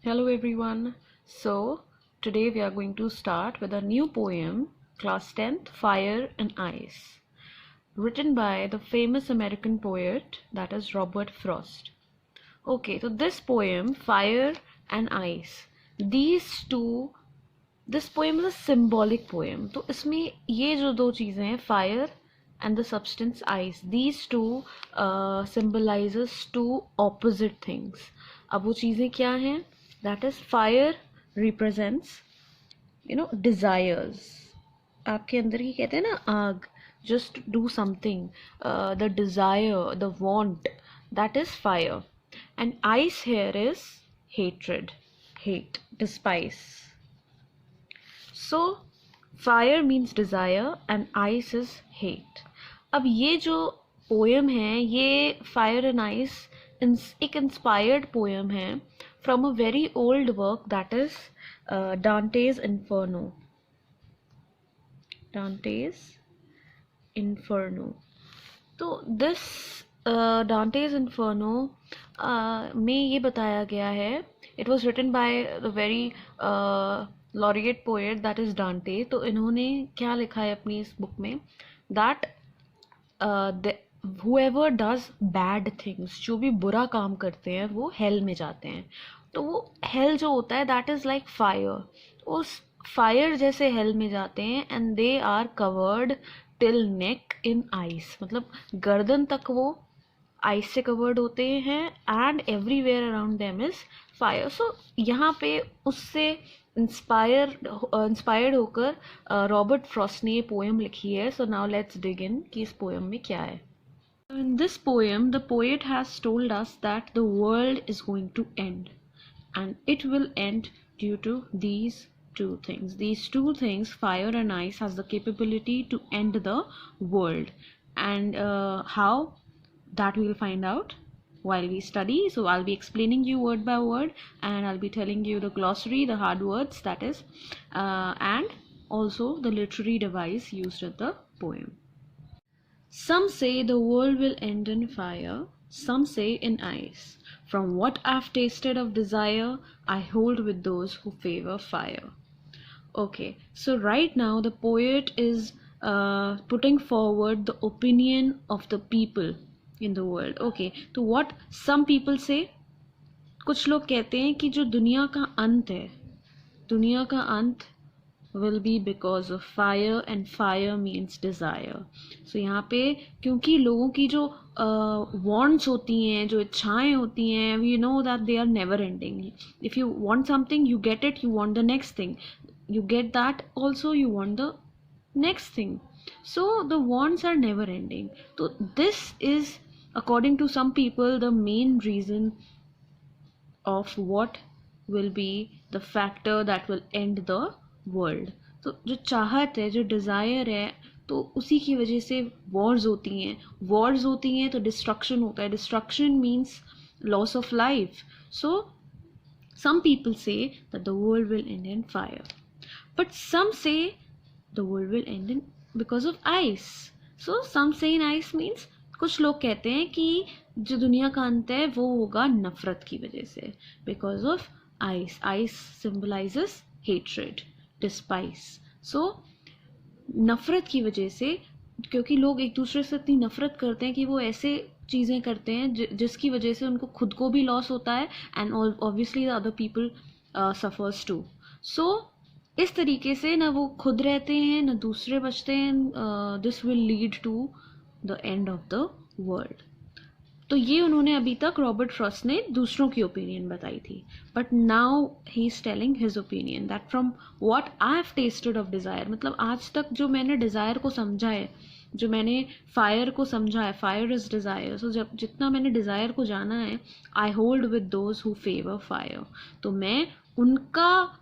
Hello everyone. So today we are going to start with a new poem, class 10th, Fire and Ice, written by the famous American poet that is Robert Frost. Okay, so this poem, Fire and Ice, these two, this poem is a symbolic poem. तो इसमें ये जो दो चीज़ें हैं, fire and the substance ice, these two symbolizes two opposite things. अब वो चीज़ें क्या हैं? That is, fire represents desires. आपके अंदर की कहते हैं ना आग, just do something, the desire, the want, that is fire. And ice here is hatred, hate, despise. So fire means desire and ice is hate. अब ये जो पोएम है, ये फायर एंड आइस एक इंस्पायर्ड पोएम है from a very old work, that is Dante's Inferno. Dante's Inferno. तो this Dante's Inferno में ये बताया गया है, it was written by the very laureate poet that is Dante. तो इन्होंने क्या लिखा है अपनी इस बुक में, that whoever does bad things, जो भी बुरा काम करते हैं वो हेल में जाते हैं. तो वो हेल जो होता है दैट इज़ लाइक फायर, उस फायर जैसे हेल में जाते हैं. And they are covered till neck in ice, मतलब गर्दन तक वो आइस से कवर्ड होते हैं. And everywhere around them is fire. So यहाँ पे उससे इंस्पायर्ड होकर रॉबर्ट फ्रॉस्ट ने ये पोएम लिखी है. सो नाउ लेट्स डिग इन कि इस पोएम में क्या है. In this poem, the poet has told us that the world is going to end, and it will end due to these two things. These two things, fire and ice, has the capability to end the world. And how, that we will find out while we study. So I'll be explaining you word by word, and I'll be telling you the glossary, the hard words, that is, and also the literary device used in the poem. Some say the world will end in fire, some say in ice. From what I've tasted of desire, I hold with those who favor fire. Okay, so right now the poet is putting forward the opinion of the people in the world. Okay, so what some people say, कुछ लोग कहते हैं कि जो दुनिया का अंत है, दुनिया का अंत will be because of fire, and fire means desire. So यहाँ पे क्योंकि लोगों की जो wants होती हैं, जो इच्छाएं होती हैं, we know that they are never ending. If you want something, you get it, you want the next thing, you get that also, you want the next thing. So the wants are never ending. So this is, according to some people, the main reason of what will be the factor that will end the world. तो जो चाहत है, जो desire है, तो उसी की वजह से वॉर्स होती हैं. वॉर्स होती हैं तो डिस्ट्रक्शन होता है. Destruction means loss of life. So some people say that the world will end in fire, but some say the world will end in because of ice. So some say in ice means, कुछ लोग कहते हैं कि जो दुनिया का अंत है वो होगा नफरत की वजह से, because of ice. Ice symbolises hatred, despise. So नफ़रत की वजह से, क्योंकि लोग एक दूसरे से इतनी नफ़रत करते हैं कि वो ऐसे चीज़ें करते हैं जिसकी वजह से उनको खुद को भी लॉस होता है, and obviously the other people suffers too. So इस तरीके से ना वो खुद रहते हैं ना दूसरे बचते हैं. This will lead to the end of the world. तो ये उन्होंने अभी तक रॉबर्ट फ्रॉस्ट ने दूसरों की ओपिनियन बताई थी, but now he is telling his opinion that from what I have tested of desire. मतलब आज तक जो मैंने डिज़ायर को समझा है, जो मैंने फायर को समझा है, फायर इज डिज़ायर. सो जब जितना मैंने डिज़ायर को जाना है, I hold with those who favour fire. तो मैं उनका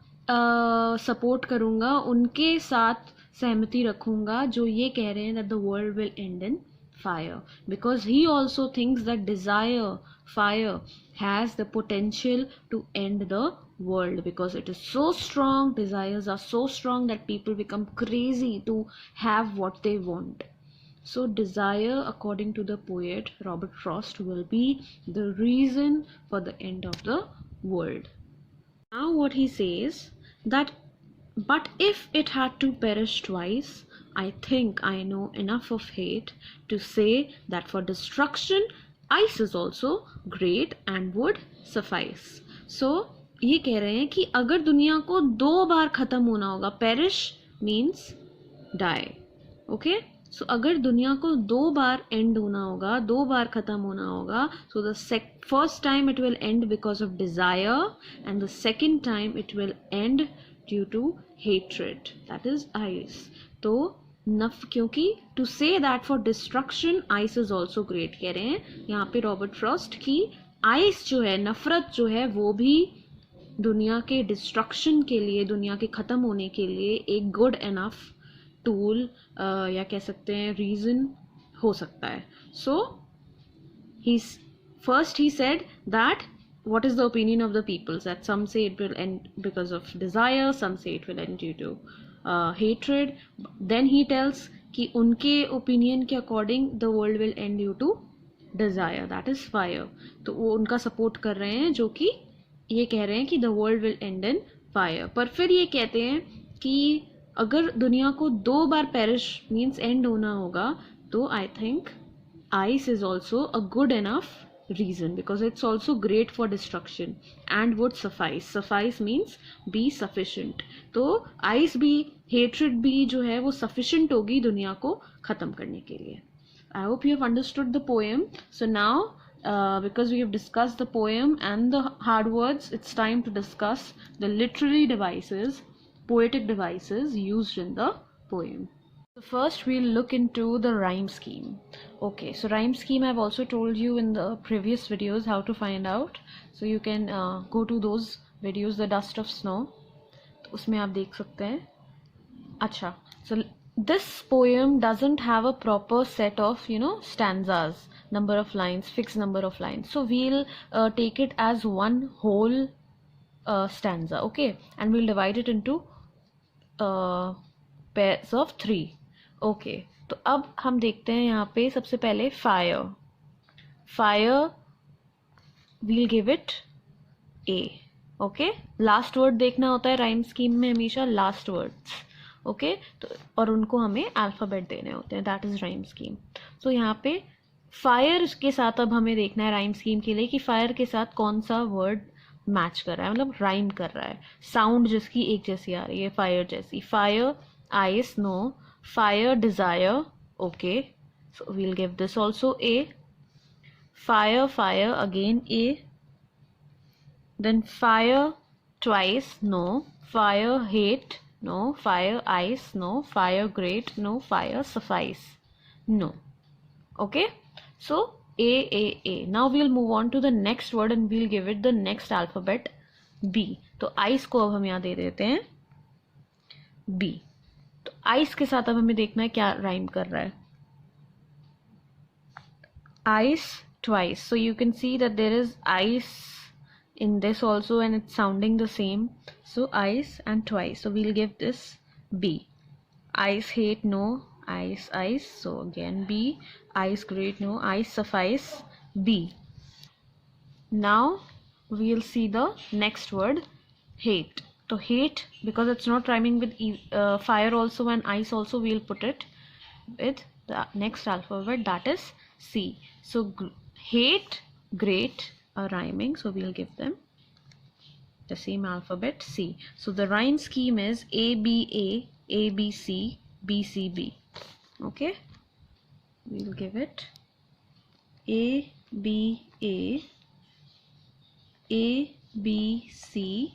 सपोर्ट करूँगा, उनके साथ सहमति रखूँगा जो ये कह रहे हैं that the world will end in fire, because he also thinks that desire, fire, has the potential to end the world, because it is so strong. Desires are so strong that people become crazy to have what they want. So desire, according to the poet Robert Frost, will be the reason for the end of the world. Now what he says that, but if it had to perish twice, I think I know enough of hate to say that for destruction ice is also great and would suffice. So ये कह रहे हैं कि अगर दुनिया को 2 बार खत्म होना होगा, perish means die, okay so अगर दुनिया को 2 बार एंड होना होगा, 2 बार खत्म होना होगा, so the first time it will end because of desire and the second time it will end due to hatred, that is ice. तो क्योंकि to say that for destruction ice is also great, कह रहे हैं यहाँ पे Robert Frost की ice जो है, नफरत जो है, वो भी दुनिया के डिस्ट्रक्शन के लिए, दुनिया के ख़त्म होने के लिए एक गुड एनफ टूल या कह सकते हैं रीज़न हो सकता है. So he first he said that what is the opinion of the people, that some say it will end because of desire, some say it will end due to hatred. Then he tells कि उनके opinion के according the world will end due to desire, that is fire. तो वो उनका support कर रहे हैं जो कि ये कह रहे हैं कि the world will end in fire. पर फिर ये कहते हैं कि अगर दुनिया को 2 बार perish means end होना होगा, तो I think ice is also a good enough reason because it's also great for destruction and would suffice means be sufficient. तो ice भी, hatred भी जो है वो sufficient होगी दुनिया को ख़त्म करने के लिए. I hope you have understood the poem. So now because we have discussed the poem and the hard words, it's time to discuss the literary devices, poetic devices used in the poem. So first we'll look into the rhyme scheme. Okay, so rhyme scheme I've also told you in the previous videos how to find out. So you can go to those videos, the dust of snow. तो उसमें आप देख सकते हैं. अच्छा, so this poem doesn't have a proper set of stanzas, number of lines, fixed number of lines. So we'll take it as one whole stanza, okay, and we'll divide it into pairs of 3. Okay तो अब हम देखते हैं यहाँ पे सबसे पहले fire will give it A. Okay, last word देखना होता है राइम स्कीम में हमेशा, लास्ट वर्ड्स. ओके, तो और उनको हमें अल्फ़ाबेट देने होते हैं, दैट इज राइम स्कीम. सो यहाँ पे फायर के साथ अब हमें देखना है राइम स्कीम के लिए कि फायर के साथ कौन सा वर्ड मैच कर रहा है, मतलब राइम कर रहा है, साउंड जिसकी एक जैसी आ रही है, फायर जैसी. Fire, ice, no. Fire, desire, okay, so we'll give this also A. Fire, again A. Then fire twice, no. Fire, hate, no. Fire, ice, no. Fire, great, no. Fire, suffice, no. Okay, so A. Now we'll move on to the next word and we'll give it the next alphabet B. तो ice को अब हम यहाँ दे देते हैं B. तो ice के साथ अब हमें देखना है क्या राइम कर रहा है. Ice twice, so you can see that there is ice in this also and it's sounding the same. So ice and twice, so we'll give this B. Ice, hate, no. Ice, so again B. Ice, great, no. Ice, suffice, B. Now we'll see the next word, hate. So hate, because it's not rhyming with fire also and ice also, we'll put it with the next alphabet, that is C. So hate, great are rhyming, so we'll give them the same alphabet, C. So the rhyme scheme is A B A, A B C, B C B. Okay, we'll give it A B A, A B C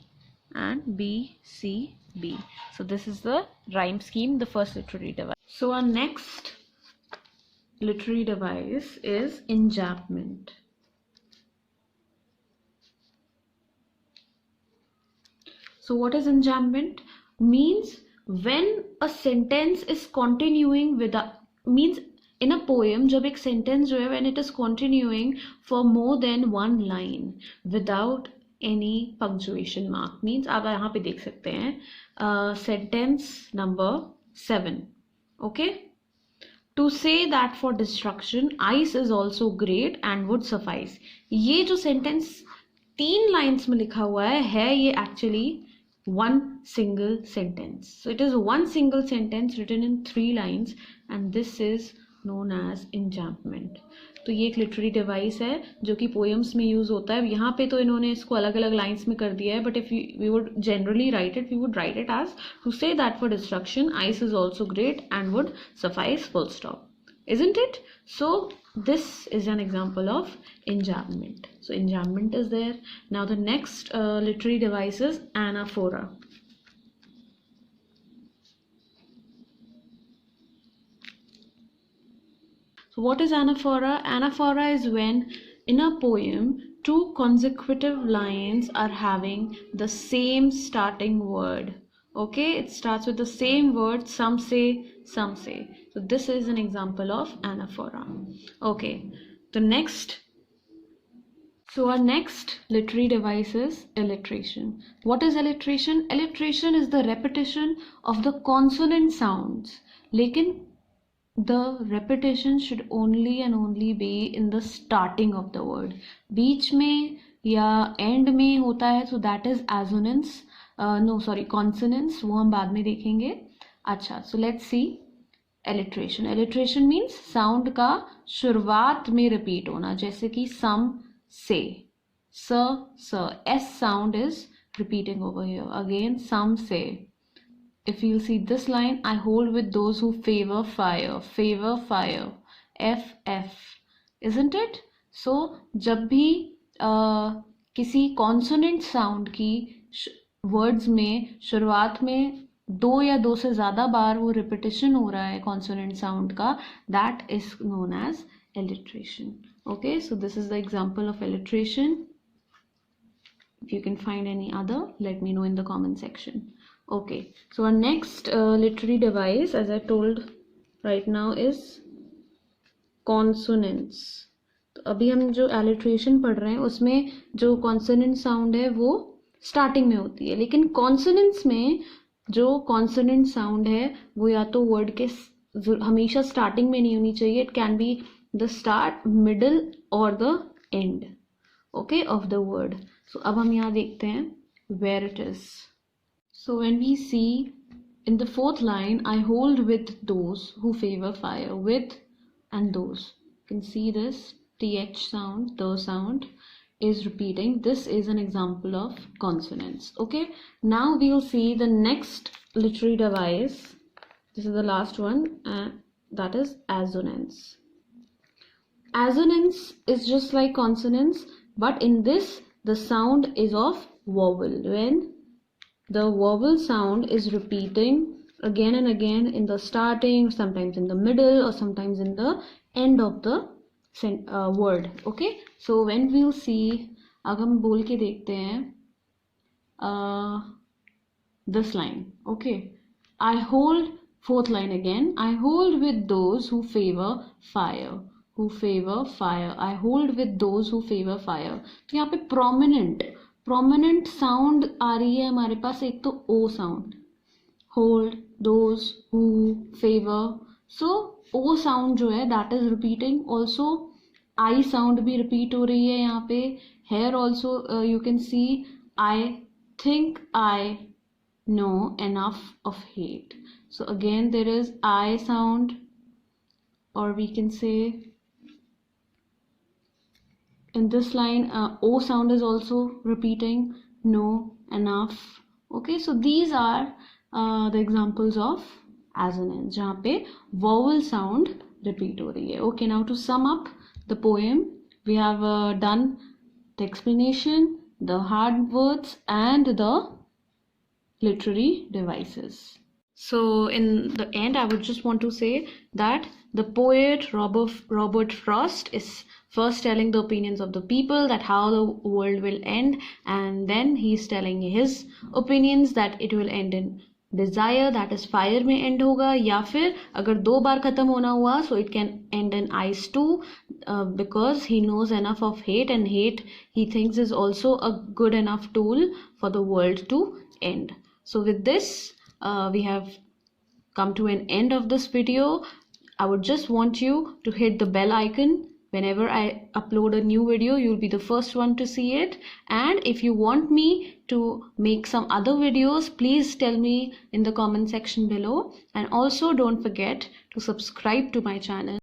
and B C B. So this is the rhyme scheme, the first literary device. So our next literary device is enjambment. So what is enjambment? Means when a sentence is continuing with a, means in a poem जब एक sentence जो है when it is continuing for more than one line without any punctuation mark, means आप यहाँ पे देख सकते हैं sentence number 7. okay, to say that for destruction ice is also great and would suffice. ये जो sentence 3 लाइन्स में लिखा हुआ है ये actually one single sentence. So it is one single sentence written in 3 lines and this is known as enjambment. तो ये एक लिटरेरी डिवाइस है जो कि पोएम्स में यूज होता है. यहाँ पे तो इन्होंने इसको अलग अलग लाइन्स में कर दिया है, but if we would generally write it, we would write it as to say that for destruction ice is also great and would suffice full stop. Isn't it? So this is an example of enjambment. So enjambment is there. Now the next literary device is anaphora. So what is anaphora? Anaphora is when in a poem 2 consecutive lines are having the same starting word. Okay, it starts with the same word, some say, some say. So this is an example of anaphora. Okay, the next, so our next literary device is alliteration. What is alliteration? Alliteration is the repetition of the consonant sounds. Lekin the repetition should only and only be in the starting of the word. बीच में या end में होता है, so that is assonance. Consonants, वो हम बाद में देखेंगे. अच्छा, so let's see alliteration. Alliteration means sound का शुरुआत में repeat होना, जैसे कि some, say, sir, s sound is repeating over here. Again, some say. If you'll see this line, I hold with those who favor fire, f, isn't it? So जब भी किसी consonant sound की words में शुरुआत में 2 या 2 से ज़्यादा बार वो रिपीटिशन हो रहा है कॉन्सोनेंट साउंड का, that is known as alliteration. Okay, so this is the example of alliteration. If you can find any other, let me know in the comment section. Okay, so our next literary device, as I told right now, is consonants. तो अभी हम जो alliteration पढ़ रहे हैं उसमें जो consonant sound है वो स्टार्टिंग में होती है, लेकिन कॉन्सोनेंट्स में जो कॉन्सोनेंट साउंड है वो या तो वर्ड के हमेशा स्टार्टिंग में नहीं होनी चाहिए. It can be the start, middle और the end, okay, of the word. So अब हम यहाँ देखते हैं where it is. So when we see in the 4th line, I hold with those who favor fire, with and those, you can see this th sound, the sound is repeating. This is an example of consonants. Okay, now we will see the next literary device. This is the last one, that is assonance. Assonance is just like consonants, but in this the sound is of vowel. When the vowel sound is repeating again and again in the starting, sometimes in the middle or sometimes in the end of the word. Okay, so when we'll see, अगर हम बोल के देखते हैं this line. Okay, I hold, 4th line again, I hold with those who favor fire, I hold with those who favor fire. तो यहाँ पे prominent sound आ रही है हमारे पास. एक तो o sound, hold, those who favor, so o sound जो है that is repeating. Also I sound भी repeat हो रही है यहाँ पे. Here also you can see I think I know enough of hate. So again there is I sound, or we can say in this line O sound is also repeating, know, enough. Okay, so these are the examples of assonance जहाँ पे vowel sound repeat हो रही है. Okay, now to sum up the poem, we have done the explanation, the hard words and the literary devices. So in the end, I would just want to say that the poet Robert Frost is first telling the opinions of the people that how the world will end, and then he's telling his opinions that it will end in desire, that is fire में end होगा, या फिर अगर 2 बार खत्म होना हुआ so it can end in ice too, because he knows enough of hate, and hate he thinks is also a good enough tool for the world to end. So with this we have come to an end of this video. I would just want you to hit the bell icon Whenever I upload a new video, you'll be the first one to see it. And if you want me to make some other videos, please tell me in the comment section below. And also don't forget to subscribe to my channel.